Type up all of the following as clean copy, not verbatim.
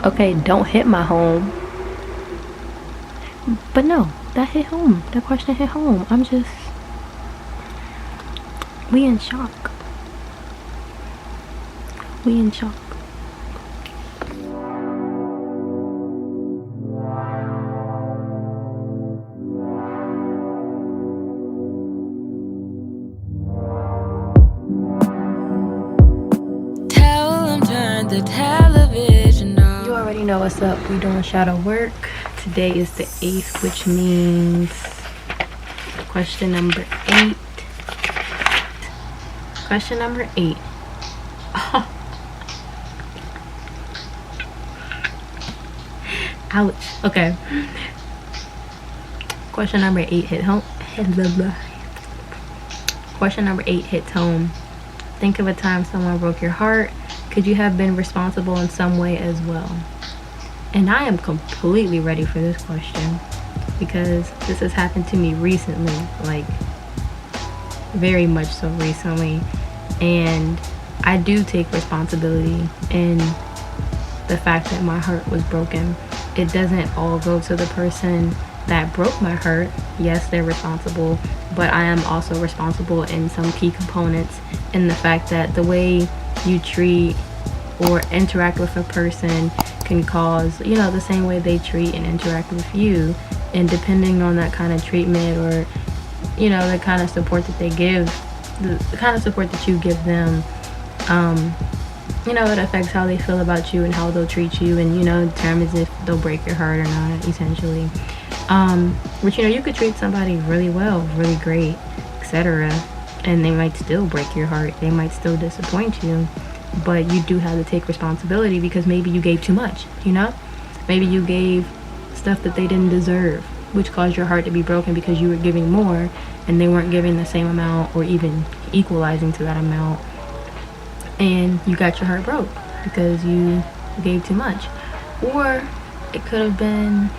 Okay, don't hit my home. But no, that hit home. That question hit home. We in shock. We in shock. The television off. You already know what's up. We doing shadow work. Today is the 8th, which means question number 8. Question number 8. Ouch. Okay. Question number 8 hit home. Question number 8 hits home. Think of a time someone broke your heart. Could you have been responsible in some way as well? And I am completely ready for this question because this has happened to me recently, like very much so recently. And I do take responsibility in the fact that my heart was broken. It doesn't all go to the person that broke my heart. Yes, they're responsible, but I am also responsible in some key components in the fact that the way you treat or interact with a person can cause, the same way they treat and interact with you. And depending on that kind of treatment or, the kind of support that they give, the kind of support that you give them, it affects how they feel about you and how they'll treat you, and, determines if they'll break your heart or not, essentially. But, you could treat somebody really well, really great, etc., and they might still break your heart. They might still disappoint you, but you do have to take responsibility because maybe you gave too much, maybe you gave stuff that they didn't deserve, which caused your heart to be broken because you were giving more and they weren't giving the same amount or even equalizing to that amount, and you got your heart broke because you gave too much. Or it could have been,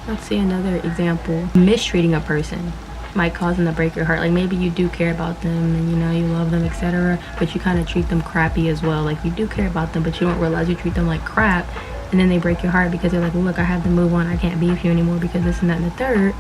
let's see another example, mistreating a person might cause them to break your heart. Like maybe you do care about them and you love them, etc., but you kind of treat them crappy as well. Like you do care about them, but you don't realize you treat them like crap, and then they break your heart because they're like, well, look, I have to move on, I can't be with you anymore because this and that and the third.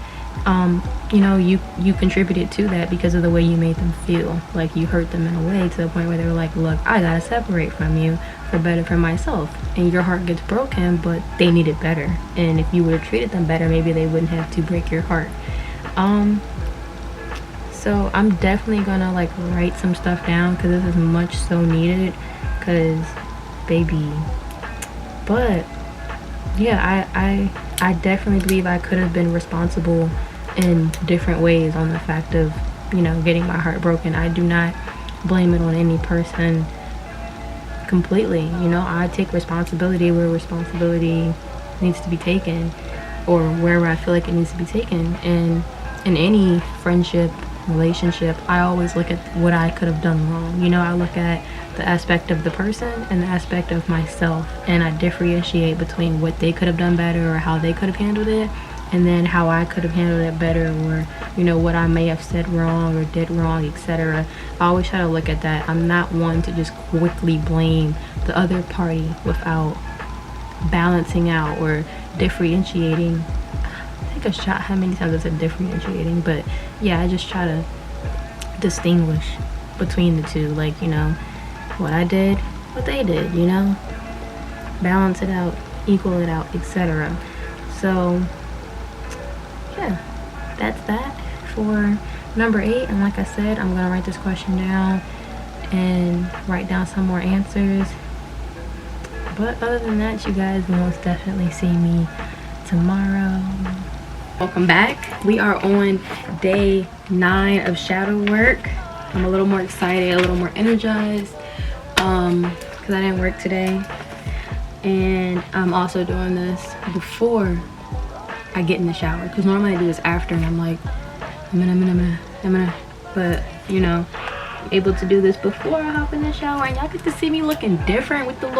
You contributed to that because of the way you made them feel. Like you hurt them in a way to the point where they were like, look, I gotta separate from you for better for myself. And your heart gets broken, but they needed better, and if you would have treated them better, maybe they wouldn't have to break your heart. So I'm definitely gonna write some stuff down because this is much so needed, because baby. But yeah, I definitely believe I could have been responsible in different ways on the fact of getting my heart broken. I do not blame it on any person completely. I take responsibility where responsibility needs to be taken, or wherever I feel like it needs to be taken. And in any friendship, relationship, I always look at what I could have done wrong. I look at the aspect of the person and the aspect of myself, and I differentiate between what they could have done better or how they could have handled it, and then how I could have handled it better, or what I may have said wrong or did wrong, etc. I always try to look at that. I'm not one to just quickly blame the other party without balancing out or differentiating. A shot how many times I said differentiating, but yeah, I just try to distinguish between the two, what I did, what they did, balance it out, equal it out, etc. So yeah, that's that for number 8. And like I said, I'm gonna write this question down and write down some more answers. But other than that, you guys will most definitely see me tomorrow. Welcome back. We are on day 9 of shadow work. I'm a little more excited, a little more energized because I didn't work today, and I'm also doing this before I get in the shower, because normally I do this after and I'm like I'm gonna, but able to do this before I hop in the shower, and y'all get to see me looking different with the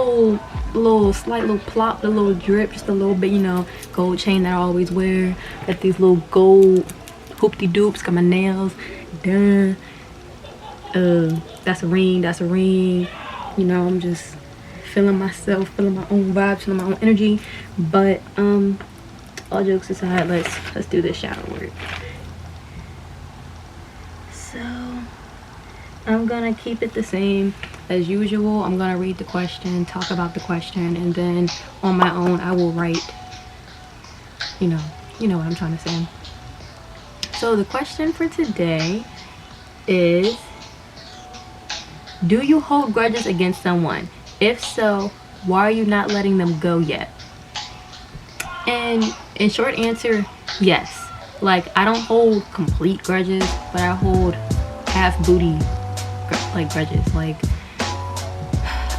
slight little plop, the little drip, just a little bit, gold chain that I always wear. Got these little gold hoopty-doops, got my nails done. That's a ring. I'm just feeling myself, feeling my own vibes, feeling my own energy. But all jokes aside, let's do this shadow work. So I'm gonna keep it the same as usual. I'm gonna read the question, talk about the question, and then on my own I will write, you know what I'm trying to say. So the question for today is, do you hold grudges against someone? If so, why are you not letting them go yet? And in short answer, yes. Like, I don't hold complete grudges, but I hold half booty grudges. Like,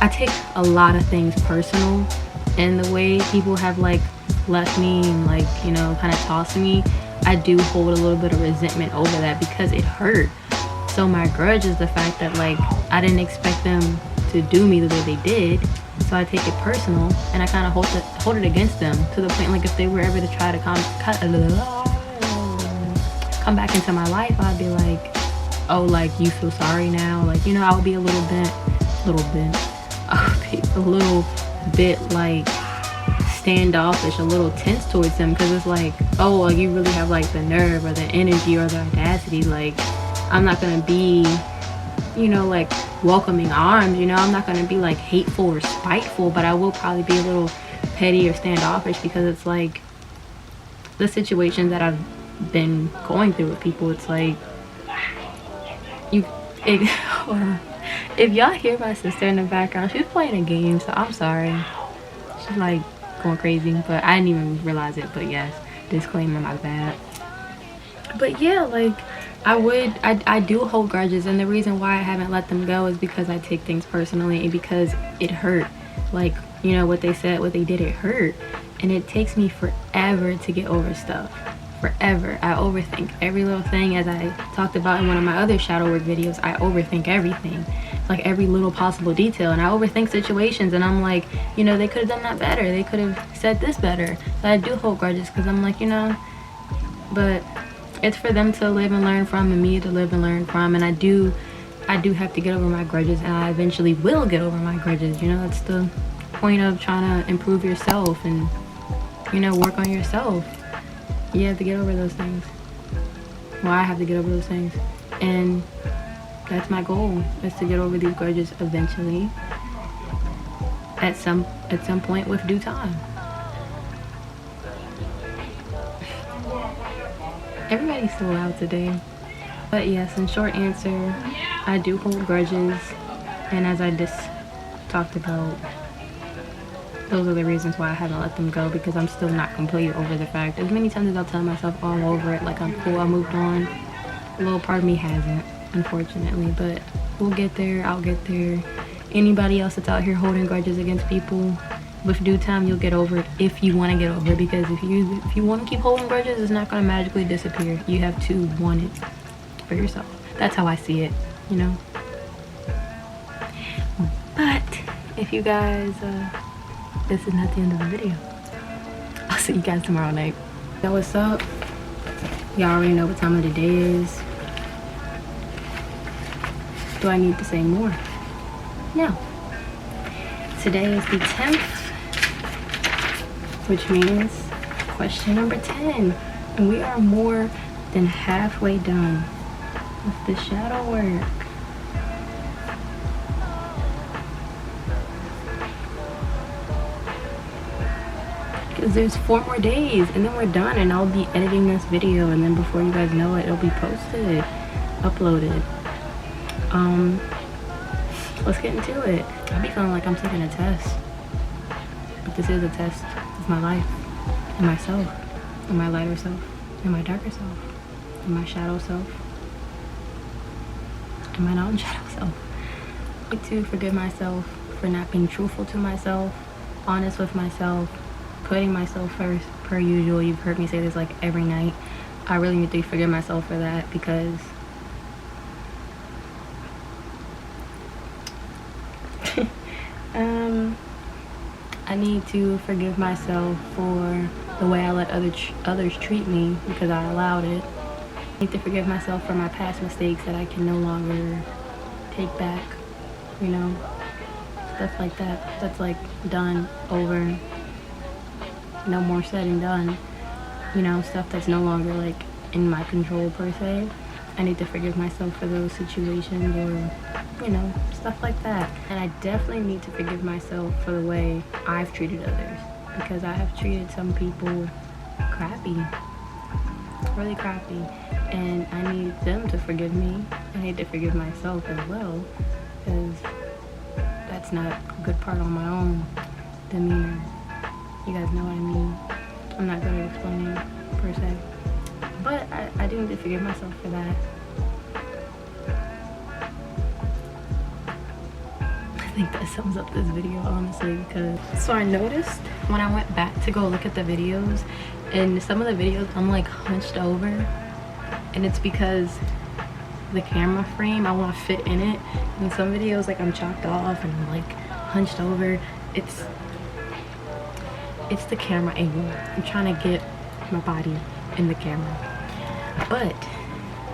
I take a lot of things personal, and the way people have left me and kind of tossed me, I do hold a little bit of resentment over that because it hurt. So my grudge is the fact that I didn't expect them to do me the way they did, so I take it personal and I kind of hold it against them to the point if they were ever to try to come back into my life, I'd be like, oh, you feel sorry now, I would be a little bit standoffish, a little tense towards them, because it's oh, you really have the nerve or the energy or the audacity. I'm not gonna be welcoming arms, I'm not gonna be hateful or spiteful, but I will probably be a little petty or standoffish, because it's the situations that I've been going through with people. It's hold on. If y'all hear my sister in the background, she's playing a game, so I'm sorry. She's going crazy, but I didn't even realize it. But yes, disclaimer, my bad. But yeah, I do hold grudges, and the reason why I haven't let them go is because I take things personally and because it hurt. What they said, what they did, it hurt, and it takes me forever to get over stuff. Forever. I overthink every little thing. As I talked about in one of my other shadow work videos, I overthink everything, every little possible detail, and I overthink situations, and I'm they could have done that better, they could have said this better. So I do hold grudges because I'm but it's for them to live and learn from, and me to live and learn from, and I do have to get over my grudges, and I eventually will get over my grudges. That's the point of trying to improve yourself and work on yourself. You have to get over those things. Well, I have to get over those things, and that's my goal, is to get over these grudges eventually, at some point with due time. Everybody's so loud today. But yes, in short answer, I do hold grudges, and as I just talked about, those are the reasons why I haven't let them go, because I'm still not completely over the fact. As many times as I'll tell myself, oh, I'm over it, I'm cool, I moved on, a little part of me hasn't, unfortunately. But we'll get there, I'll get there. Anybody else that's out here holding grudges against people, with due time you'll get over it, if you want to get over it. Because if you want to keep holding grudges, it's not going to magically disappear. You have to want it for yourself. That's how I see it, But if you guys this is not the end of the video. I'll see you guys tomorrow night. Yo, what's up? Y'all already know what time of the day is. Do I need to say more? No. Today is the 10th, which means question number 10. And we are more than halfway done with the shadow work. Because there's 4 more days and then we're done, and I'll be editing this video, and then before you guys know it, it'll be posted, uploaded. Let's get into it. I be feeling like I'm taking a test, but this is a test of my life, and myself, and my lighter self, and my darker self, and my shadow self, and my non-shadow self. I need to forgive myself for not being truthful to myself, honest with myself, putting myself first, per usual. You've heard me say this every night. I really need to forgive myself for that, because I need to forgive myself for the way I let others treat me, because I allowed it. I need to forgive myself for my past mistakes that I can no longer take back, stuff stuff like that, that's like done over, no more said and done, you know, stuff that's no longer like in my control per se. I need to forgive myself for those situations, or, you know, stuff like that. And I definitely need to forgive myself for the way I've treated others, because I have treated some people crappy, really crappy, and I need them to forgive me. I need to forgive myself as well, because that's not a good part on my own demeanor. You guys know what I mean. I'm not good at explaining per se, but I do need to forgive myself for that. I think that sums up this video, honestly, because so I noticed when I went back to go look at the videos, in some of the videos I'm like hunched over, and it's because the camera frame, I want to fit in it. In some videos, like, I'm chopped off and I'm like hunched over. It's the camera angle. I'm trying to get my body in the camera. But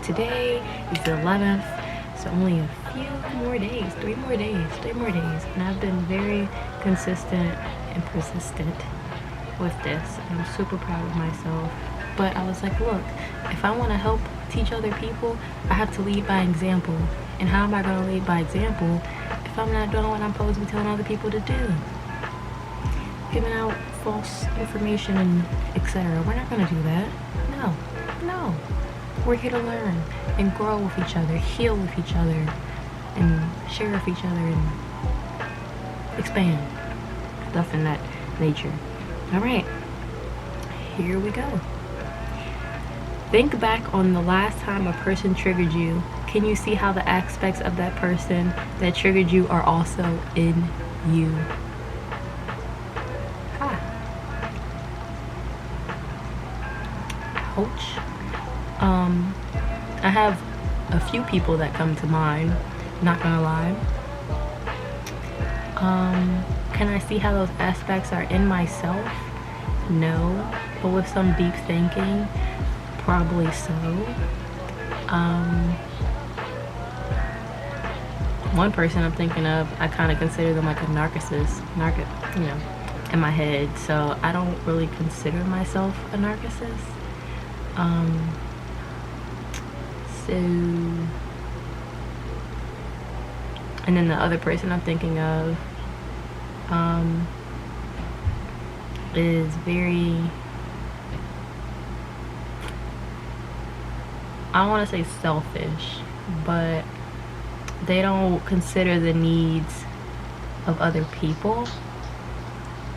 today is the 11th, so only a few more days, 3 more days, and I've been very consistent and persistent with this, and I'm super proud of myself. But I was like, look, if I want to help teach other people, I have to lead by example. And how am I going to lead by example if I'm not doing what I'm supposed to be telling other people to do? Giving out false information and etc. We're not going to do that. No. We're here to learn and grow with each other, heal with each other, and share with each other, and expand. Stuff in that nature. Alright, here we go. Think back on the last time a person triggered you. Can you see how the aspects of that person that triggered you are also in you? Ouch. I have a few people that come to mind, not gonna lie. Can I see how those aspects are in myself? No, but with some deep thinking, probably so. One person I'm thinking of, I kind of consider them like a narcissist, you know, in my head. So I don't really consider myself a narcissist. And then the other person I'm thinking of is very, I don't want to say selfish, but they don't consider the needs of other people.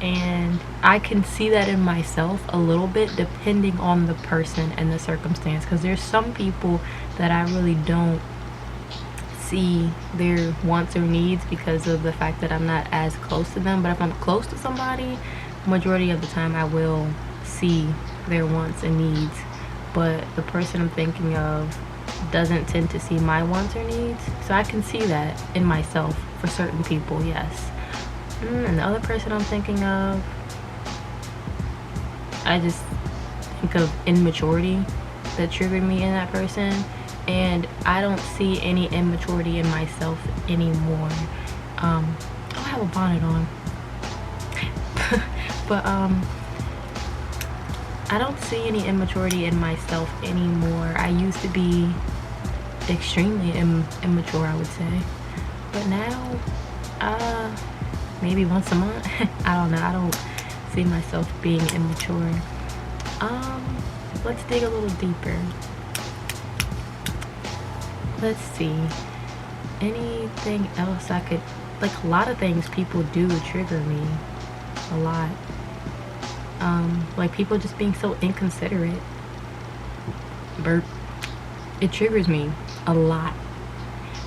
And I can see that in myself a little bit, depending on the person and the circumstance, because there's some people that I really don't see their wants or needs because of the fact that I'm not as close to them. But if I'm close to somebody, majority of the time I will see their wants and needs. But the person I'm thinking of doesn't tend to see my wants or needs, so I can see that in myself for certain people, yes. And the other person I'm thinking of, I just think of immaturity that triggered me in that person, and I don't see any immaturity in myself anymore. I have a bonnet on. But I don't see any immaturity in myself anymore. I used to be extremely immature, I would say, but now maybe once a month. I don't know. I don't see myself being immature. Let's dig a little deeper. Let's see. Anything else I could, like, a lot of things people do trigger me a lot. Like people just being so inconsiderate. Burp. It triggers me a lot.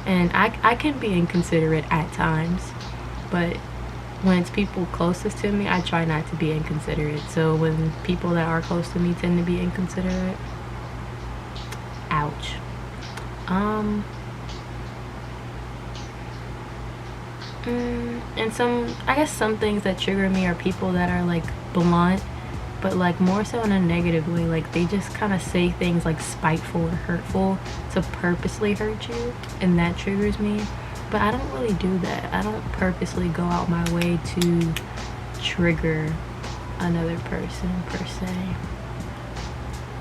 And I can be inconsiderate at times, but when it's people closest to me, I try not to be inconsiderate. So when people that are close to me tend to be inconsiderate, ouch. And I guess some things that trigger me are people that are like blunt, but like more so in a negative way. Like they just kind of say things like spiteful or hurtful to purposely hurt you, and that triggers me. But I don't really do that. I don't purposely go out my way to trigger another person per se.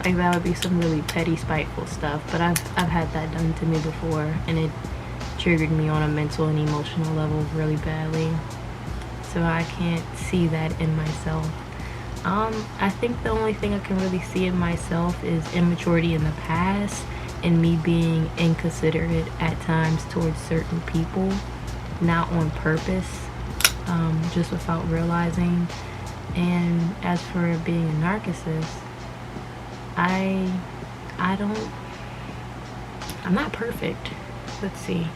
Like that would be some really petty, spiteful stuff. But I've had that done to me before, and it triggered me on a mental and emotional level really badly. So I can't see that in myself. I think the only thing I can really see in myself is immaturity in the past and me being inconsiderate at times towards certain people, not on purpose, just without realizing. And as for being a narcissist, I'm not perfect. Let's see.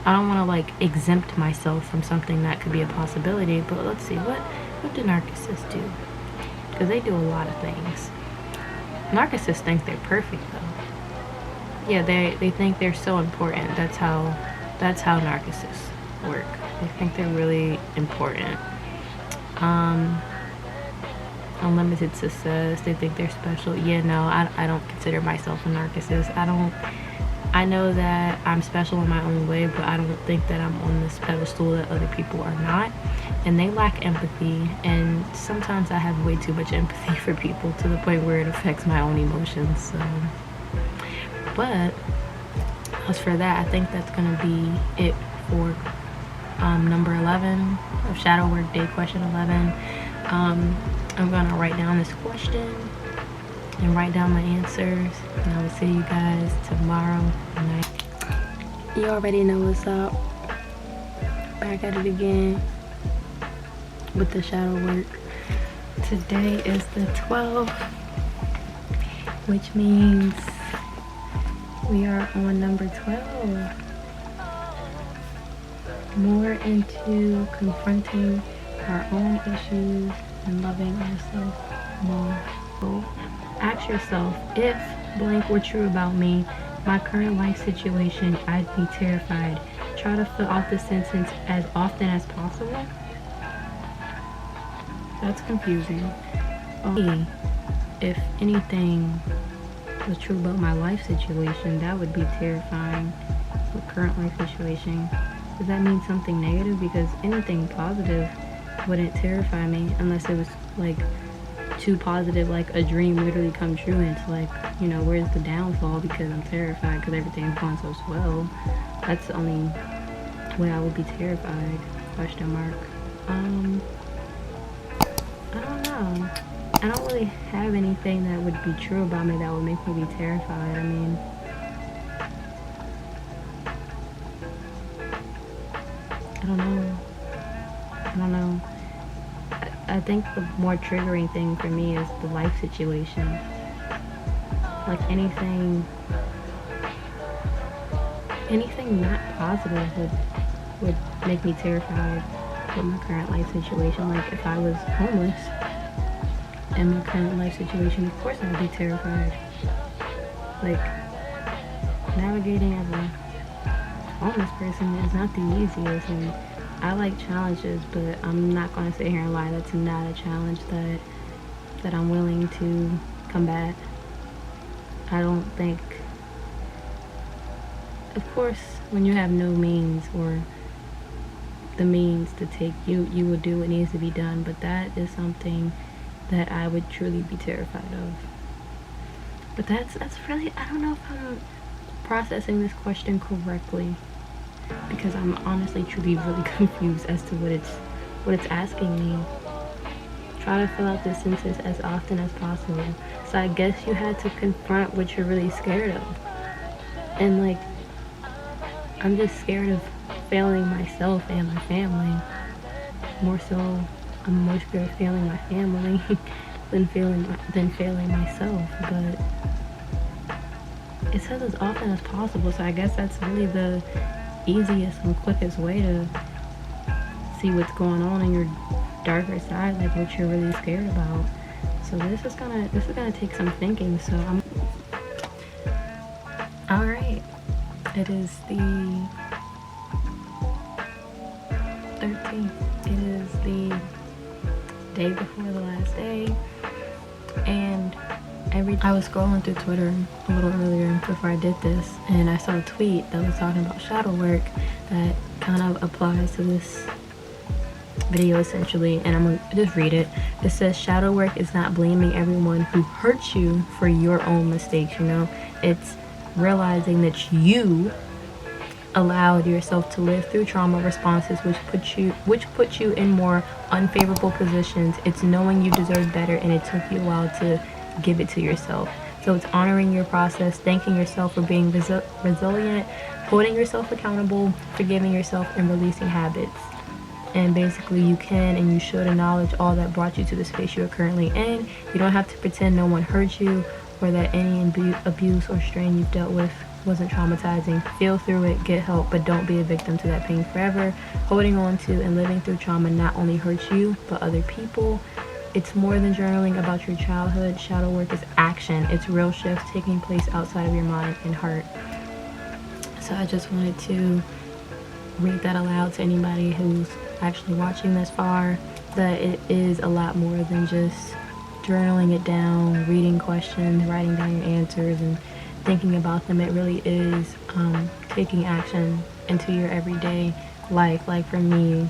I don't want to like exempt myself from something that could be a possibility, but let's see, what do narcissists do? Because they do a lot of things. Narcissists think they're perfect though. Yeah, they think they're so important. That's how narcissists work. They think they're really important. Unlimited success. They think they're special. Yeah, no, I don't consider myself a narcissist. I know that I'm special in my own way, but I don't think that I'm on this pedestal that other people are not. And they lack empathy, and sometimes I have way too much empathy for people to the point where it affects my own emotions. So, but as for that, I think that's gonna be it for number 11 of Shadow Work Day, question 11. I'm gonna write down this question and write down my answers, and I will see you guys tomorrow night. You already know what's up. Back at it again with the shadow work. Today is the 12th, which means we are on number 12. More into confronting our own issues and loving ourselves more. So ask yourself, if blank were true about me, my current life situation, I'd be terrified. Try to fill out the sentence as often as possible. That's confusing. If anything was true about my life situation, that would be terrifying. The current life situation. Does that mean something negative? Because anything positive wouldn't terrify me unless it was like too positive, like a dream literally come true, and it's like, you know, where's the downfall because I'm terrified because everything's going so swell. That's the only way I would be terrified, question mark. I don't know. I don't really have anything that would be true about me that would make me be terrified. I mean, I don't know. I think the more triggering thing for me is the life situation. Like anything not positive would make me terrified with my current life situation. Like if I was homeless in my current life situation, of course I'd be terrified. Like navigating as a homeless person is not the easiest, and I like challenges, but I'm not going to sit here and lie. That's not a challenge that I'm willing to combat. I don't think, of course, when you have no means or the means to take, you will do what needs to be done, but that is something that I would truly be terrified of. But that's really, I don't know if I'm processing this question correctly, because I'm honestly truly really confused as to what it's asking me. Try to fill out this sentence as often as possible. So I guess you had to confront what you're really scared of. And like, I'm just scared of failing myself and my family. More so, I'm more scared of failing my family than failing myself. But it says as often as possible, so I guess that's really the easiest and quickest way to see what's going on in your darker side, like what you're really scared about. So this is gonna take some thinking. So I'm all right. It is the 13th. It is the day before the last day, and I was scrolling through Twitter a little earlier before I did this, and I saw a tweet that was talking about shadow work that kind of applies to this video essentially, and I'm gonna just read it. It says shadow work is not blaming everyone who hurts you for your own mistakes, you know. It's realizing that you allowed yourself to live through trauma responses which put you in more unfavorable positions. It's knowing you deserve better, and it took you a while to give it to yourself. So it's honoring your process, thanking yourself for being resilient, holding yourself accountable, forgiving yourself, and releasing habits. And basically you can and you should acknowledge all that brought you to the space you are currently in. You don't have to pretend no one hurt you or that any abuse or strain you've dealt with wasn't traumatizing. Feel through it, get help, but don't be a victim to that pain forever. Holding on to and living through trauma not only hurts you, but other people. It's more than journaling about your childhood. Shadow work is action. It's real shifts taking place outside of your mind and heart. So I just wanted to read that aloud to anybody who's actually watching this far, that it is a lot more than just journaling it down, reading questions, writing down your answers, and thinking about them. It really is taking action into your everyday life. Like for me,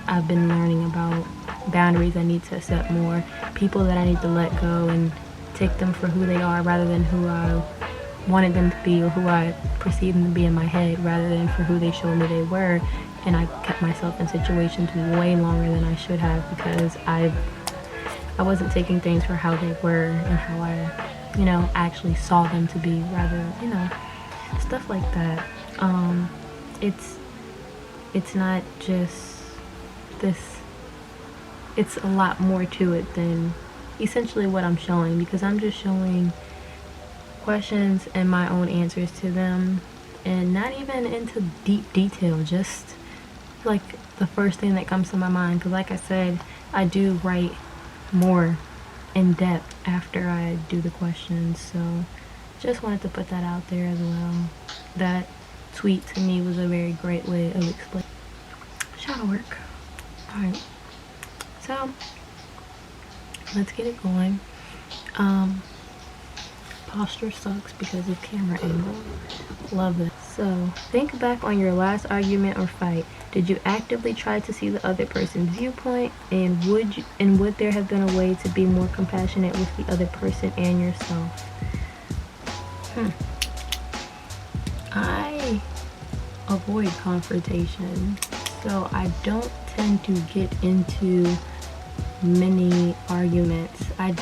I've been learning about boundaries I need to set more, people that I need to let go and take them for who they are rather than who I wanted them to be or who I perceived them to be in my head, rather than for who they showed me they were. And I kept myself in situations way longer than I should have because I wasn't taking things for how they were and how I, you know, actually saw them to be, rather, you know, stuff like that. It's not just this, it's a lot more to it than essentially what I'm showing, because I'm just showing questions and my own answers to them, and not even into deep detail, just like the first thing that comes to my mind. Because like I said, I do write more in depth after I do the questions, so just wanted to put that out there as well. That tweet to me was a very great way of explaining shadow work. Alright, so let's get it going. Posture sucks because of camera angle. Love it. So think back on your last argument or fight. Did you actively try to see the other person's viewpoint, and would there have been a way to be more compassionate with the other person and yourself? I avoid confrontation, so I don't tend to get into many arguments. I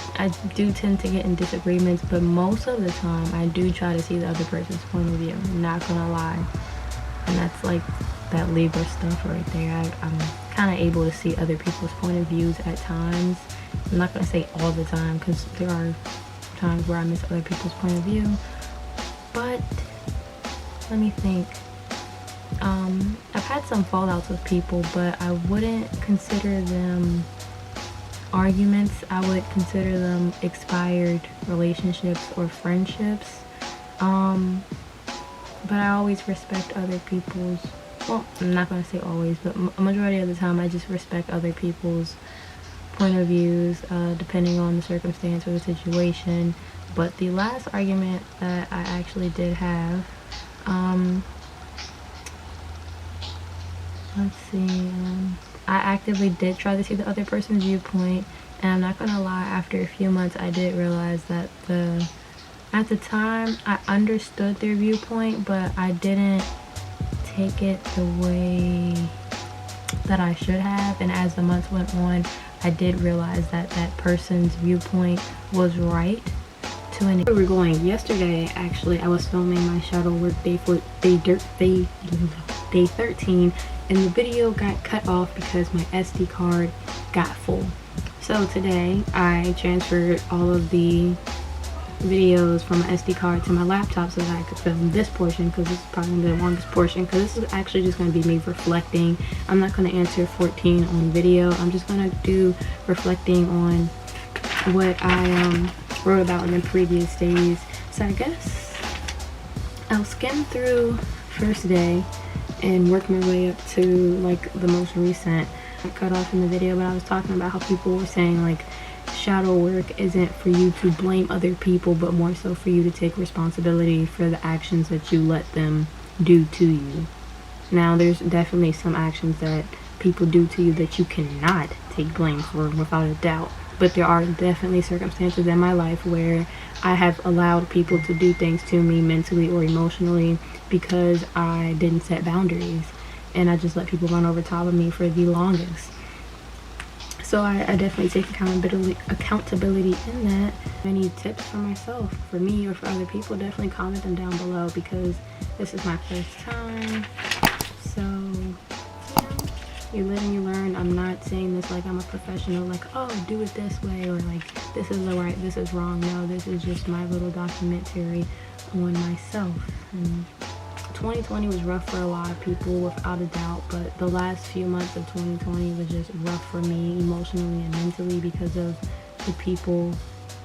do tend to get in disagreements, but most of the time I do try to see the other person's point of view. I'm not gonna lie, and that's like that Libra stuff right there. I'm kind of able to see other people's point of views at times. I'm not gonna say all the time, because there are times where I miss other people's point of view, but let me think. I've had some fallouts with people, but I wouldn't consider them arguments. I would consider them expired relationships or friendships. But I always respect other people's, well, I'm not gonna say always, but a majority of the time I just respect other people's point of views, depending on the circumstance or the situation. But the last argument that I actually did have, let's see, I actively did try to see the other person's viewpoint, and I'm not gonna lie, after a few months I did realize that at the time I understood their viewpoint, but I didn't take it the way that I should have. And as the months went on, I did realize that that person's viewpoint was right to an extent. We were going yesterday, actually. I was filming my shadow work day 13, and the video got cut off because my SD card got full. So today I transferred all of the videos from my SD card to my laptop so that I could film this portion, because this is probably gonna be the longest portion, because this is actually just going to be me reflecting. I'm not going to answer 14 on video. I'm just going to do reflecting on what I wrote about in the previous days. So I guess I'll skim through first day and work my way up to like the most recent. I cut off in the video, but I was talking about how people were saying like, shadow work isn't for you to blame other people, but more so for you to take responsibility for the actions that you let them do to you. Now, there's definitely some actions that people do to you that you cannot take blame for without a doubt. But there are definitely circumstances in my life where I have allowed people to do things to me mentally or emotionally because I didn't set boundaries. And I just let people run over top of me for the longest. So I definitely take accountability in that. Any tips for myself, for me, or for other people, definitely comment them down below, because this is my first time. So, you live and you learn. I'm not saying this like I'm a professional, like, oh, do it this way, or like, this is the right, this is wrong. No, this is just my little documentary on myself. And 2020 was rough for a lot of people, without a doubt, but the last few months of 2020 was just rough for me emotionally and mentally because of the people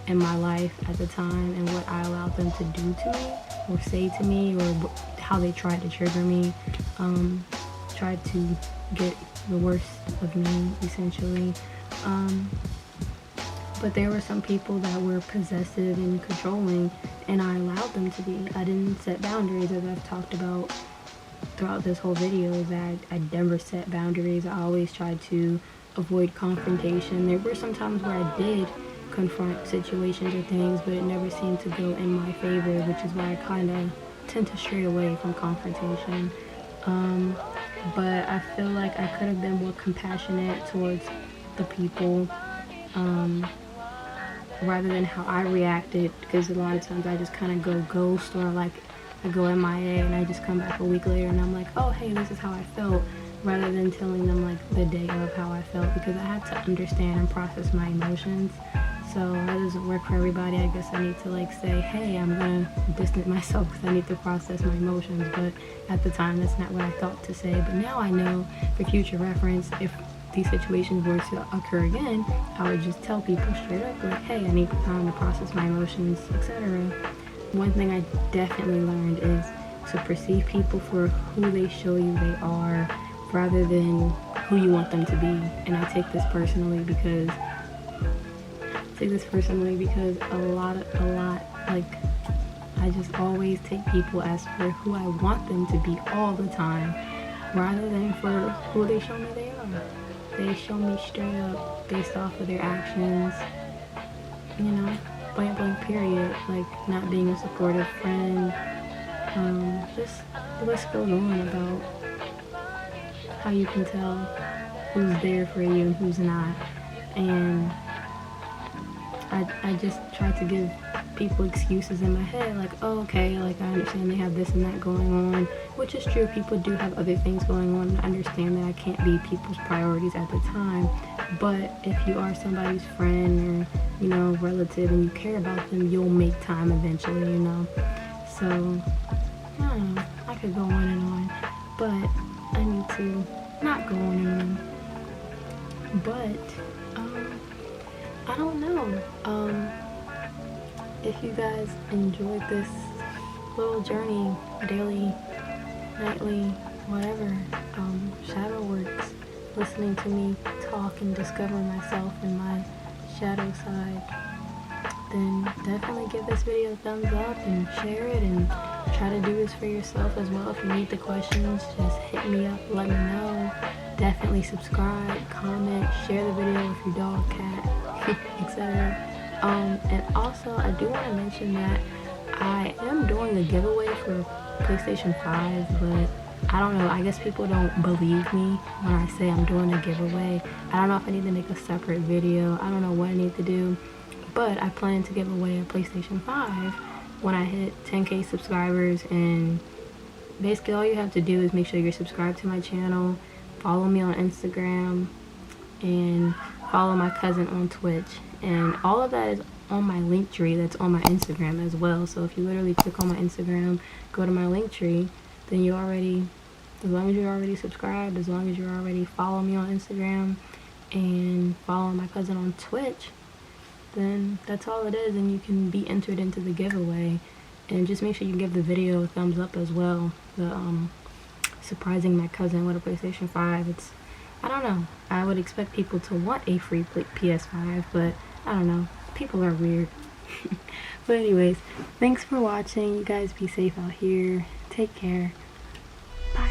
in my life at the time and what I allowed them to do to me or say to me, or how they tried to trigger me, tried to get the worst of me, essentially. But there were some people that were possessive and controlling, and I allowed them to be. I didn't set boundaries, as I've talked about throughout this whole video, that I never set boundaries. I always tried to avoid confrontation. There were some times where I did confront situations or things, but it never seemed to go in my favor, which is why I kind of tend to stray away from confrontation. But I feel like I could have been more compassionate towards the people, rather than how I reacted, because a lot of times I just kind of go ghost, or like I go MIA and I just come back a week later and I'm like, oh hey, this is how I felt, rather than telling them like the day of how I felt, because I have to understand and process my emotions. So that doesn't work for everybody. I guess I need to like say, hey, I'm gonna distance myself because I need to process my emotions. But at the time, that's not what I thought to say. But now I know, for future reference, if these situations were to occur again, I would just tell people straight up, like, hey, I need time to process my emotions, etc. One thing I definitely learned is to perceive people for who they show you they are, rather than who you want them to be. And I take this personally because a lot, like, I just always take people as for who I want them to be all the time, rather than for who they show me they are. They show me straight up based off of their actions, point blank period, like not being a supportive friend. Just the list goes on about how you can tell who's there for you and who's not. And I just try to give people excuses in my head, like, oh, okay, like, I understand they have this and that going on, which is true. People do have other things going on, and I understand that I can't be people's priorities at the time. But if you are somebody's friend or, relative, and you care about them, you'll make time eventually, So, I don't know, I could go on and on, but I need to not go on and on. But, I don't know. If you guys enjoyed this little journey, daily, nightly, whatever, shadow works, listening to me talk and discover myself and my shadow side, then definitely give this video a thumbs up and share it, and try to do this for yourself as well. If you need the questions, just hit me up, let me know. Definitely subscribe, comment, share the video with your dog, cat, etc. And also, I do want to mention that I am doing a giveaway for PlayStation 5, but I don't know, I guess people don't believe me when I say I'm doing a giveaway. I don't know if I need to make a separate video. I don't know what I need to do, but I plan to give away a PlayStation 5 when I hit 10K subscribers. And basically all you have to do is make sure you're subscribed to my channel, follow me on Instagram, and follow my cousin on Twitch. And all of that is on my link tree that's on my Instagram as well. So if you literally click on my Instagram, go to my link tree, then you already, as long as you're already subscribed, as long as you're already follow me on Instagram and follow my cousin on Twitch, then that's all it is, and you can be entered into the giveaway. And just make sure you give the video a thumbs up as well. The surprising my cousin with a PlayStation 5. I don't know, I would expect people to want a free PS5, but I don't know. People are weird. But anyways, thanks for watching. You guys be safe out here. Take care. Bye.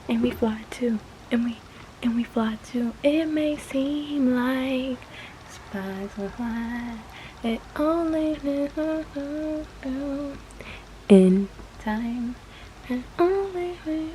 And we fly too. And we fly too. It may seem like sparks will fly. It only in time. And only we